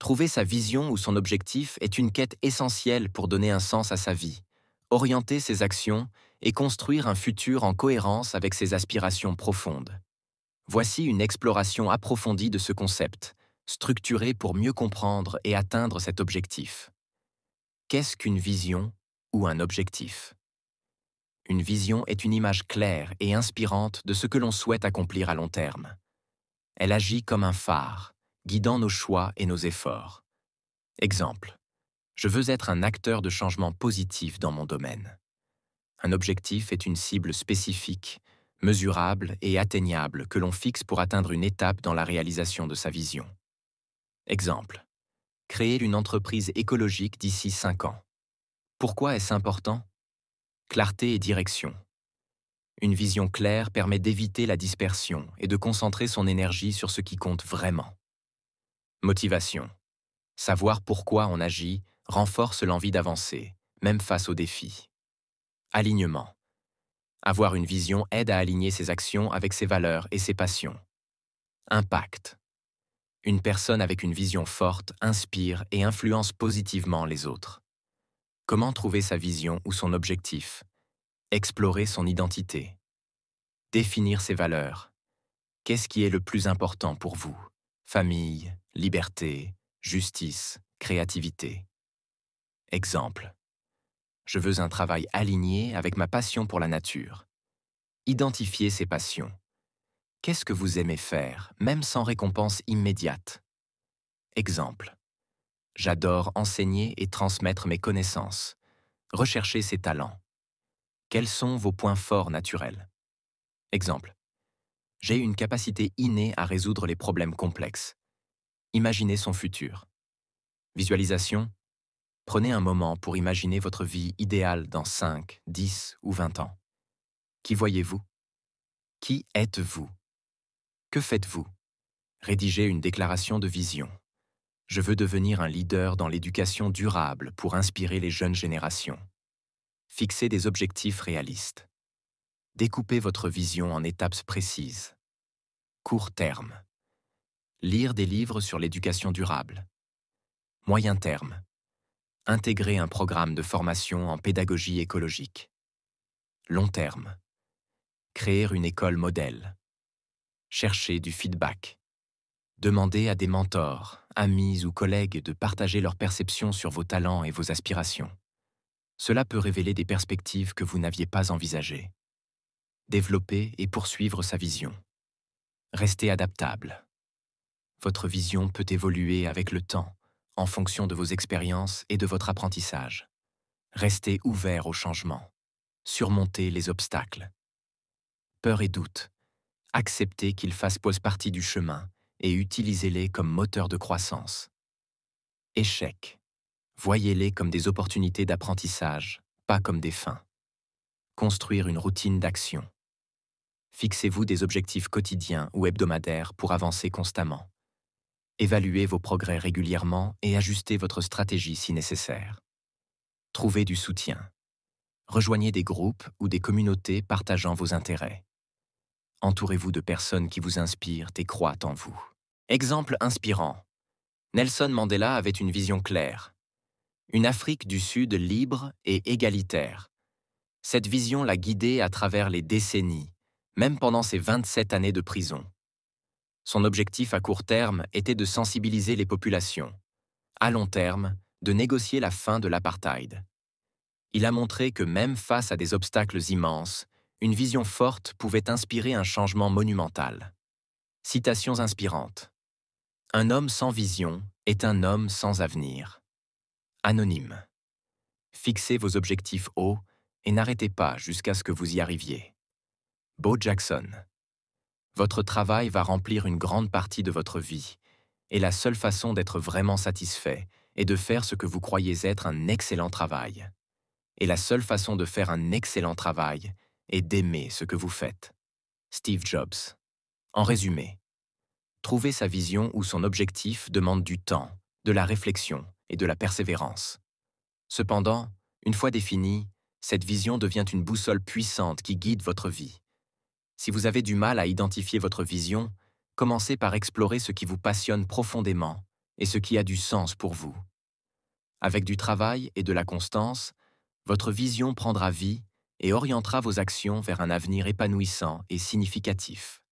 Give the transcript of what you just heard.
Trouver sa vision ou son objectif est une quête essentielle pour donner un sens à sa vie, orienter ses actions et construire un futur en cohérence avec ses aspirations profondes. Voici une exploration approfondie de ce concept, structuré pour mieux comprendre et atteindre cet objectif. Qu'est-ce qu'une vision ou un objectif? Une vision est une image claire et inspirante de ce que l'on souhaite accomplir à long terme. Elle agit comme un phare, guidant nos choix et nos efforts. Exemple, je veux être un acteur de changement positif dans mon domaine. Un objectif est une cible spécifique, mesurable et atteignable que l'on fixe pour atteindre une étape dans la réalisation de sa vision. Exemple, créer une entreprise écologique d'ici 5 ans. Pourquoi est-ce important? Clarté et direction. Une vision claire permet d'éviter la dispersion et de concentrer son énergie sur ce qui compte vraiment. Motivation. Savoir pourquoi on agit renforce l'envie d'avancer, même face aux défis. Alignement. Avoir une vision aide à aligner ses actions avec ses valeurs et ses passions. Impact. Une personne avec une vision forte inspire et influence positivement les autres. Comment trouver sa vision ou son objectif? Explorer son identité. Définir ses valeurs. Qu'est-ce qui est le plus important pour vous? Famille, liberté, justice, créativité. Exemple. Je veux un travail aligné avec ma passion pour la nature. Identifier ses passions. Qu'est-ce que vous aimez faire, même sans récompense immédiate? Exemple. J'adore enseigner et transmettre mes connaissances. Rechercher ses talents. Quels sont vos points forts naturels? Exemple. J'ai une capacité innée à résoudre les problèmes complexes. Imaginez son futur. Visualisation. Prenez un moment pour imaginer votre vie idéale dans 5, 10 ou 20 ans. Qui voyez-vous? Qui êtes-vous? Que faites-vous? Rédigez une déclaration de vision. Je veux devenir un leader dans l'éducation durable pour inspirer les jeunes générations. Fixez des objectifs réalistes. Découpez votre vision en étapes précises. Court terme. Lire des livres sur l'éducation durable. Moyen terme. Intégrer un programme de formation en pédagogie écologique. Long terme. Créer une école modèle. Chercher du feedback. Demandez à des mentors, amis ou collègues de partager leurs perceptions sur vos talents et vos aspirations. Cela peut révéler des perspectives que vous n'aviez pas envisagées. Développer et poursuivre sa vision. Restez adaptable. Votre vision peut évoluer avec le temps, en fonction de vos expériences et de votre apprentissage. Restez ouvert au changement. Surmontez les obstacles. Peur et doute. Acceptez qu'ils fassent partie du chemin et utilisez-les comme moteur de croissance. Échecs. Voyez-les comme des opportunités d'apprentissage, pas comme des fins. Construire une routine d'action. Fixez-vous des objectifs quotidiens ou hebdomadaires pour avancer constamment. Évaluez vos progrès régulièrement et ajustez votre stratégie si nécessaire. Trouvez du soutien. Rejoignez des groupes ou des communautés partageant vos intérêts. Entourez-vous de personnes qui vous inspirent et croient en vous. Exemple inspirant. Nelson Mandela avait une vision claire. Une Afrique du Sud libre et égalitaire. Cette vision l'a guidé à travers les décennies, même pendant ses 27 années de prison. Son objectif à court terme était de sensibiliser les populations. À long terme, de négocier la fin de l'apartheid. Il a montré que même face à des obstacles immenses, une vision forte pouvait inspirer un changement monumental. Citations inspirantes. Un homme sans vision est un homme sans avenir. Anonyme. Fixez vos objectifs hauts et n'arrêtez pas jusqu'à ce que vous y arriviez. Bo Jackson. Votre travail va remplir une grande partie de votre vie, et la seule façon d'être vraiment satisfait est de faire ce que vous croyez être un excellent travail. Et la seule façon de faire un excellent travail est d'aimer ce que vous faites. Steve Jobs. En résumé, trouver sa vision ou son objectif demande du temps, de la réflexion et de la persévérance. Cependant, une fois définie, cette vision devient une boussole puissante qui guide votre vie. Si vous avez du mal à identifier votre vision, commencez par explorer ce qui vous passionne profondément et ce qui a du sens pour vous. Avec du travail et de la constance, votre vision prendra vie et orientera vos actions vers un avenir épanouissant et significatif.